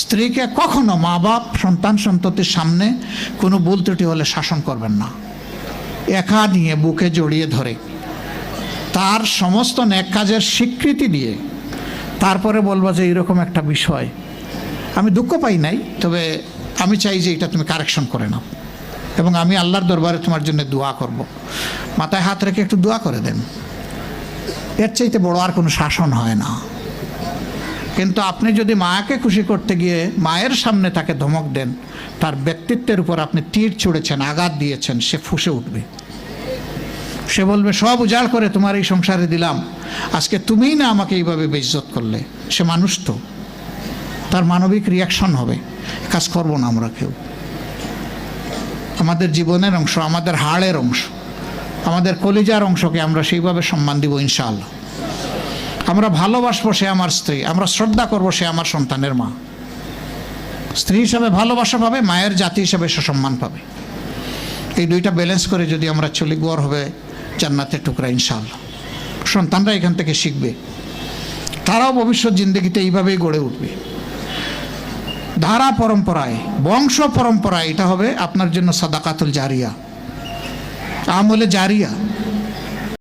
স্ত্রীকে কখনো মা বাপ সন্তান সন্ততির সামনে কোনো ভুল ত্রুটি হলে শাসন করবেন না। একা নিয়ে বুকে জড়িয়ে ধরে তার সমস্ত নেক কাজের স্বীকৃতি দিয়ে তারপরে বলবো যে এরকম একটা বিষয় আমি দুঃখ পাই নাই, তবে আমি চাই যে এটা তুমি কারেকশন করে নাও এবং আমি আল্লাহর দরবারে তোমার জন্য দোয়া করব। মাথায় হাত রেখে একটু দোয়া করে দেন। এর চাইতে বড় আর কোনো শাসন হয় না। কিন্তু আপনি যদি মাকে খুশি করতে গিয়ে মায়ের সামনে তাকে ধমক দেন, তার ব্যক্তিত্বের উপর আপনি তীর ছুঁড়েছেন, আঘাত দিয়েছেন, সে ফুঁসে উঠবে। সে বলবে সব উজাড় করে তোমার এই সংসারে দিলাম, আজকে তুমিই না আমাকে এইভাবে বেইজ্জত করলে। সে মানুষ তো, তার মানবিক রিয়াকশন হবে। কাজ করবো না আমরা কেউ। আমাদের জীবনের অংশ, আমাদের হাড়ের অংশ, আমাদের কলিজার অংশকে আমরা সেইভাবে সম্মান দিব ইনশাআল্লাহ। আমরা ভালোবাসবো সে আমার স্ত্রী, আমরা শ্রদ্ধা করবো সে আমার সন্তানের মা। স্ত্রী হিসাবে ভালোবাসা পাবে, মায়ের জাতি হিসাবে সে সম্মান পাবে। এই দুইটা ব্যালেন্স করে যদি আমরা চলি, গড় হবে জান্নাতের টুকরা ইনশাআল্লাহ। সন্তানরা এখান থেকে শিখবে, তারাও ভবিষ্যৎ জিন্দগিতে এইভাবেই গড়ে উঠবে। ধারা পরম্পরায়, বংশ পরম্পরায় এটা হবে আপনার জন্য সাদাকাতুল জারিয়া, আমলে জারিয়া।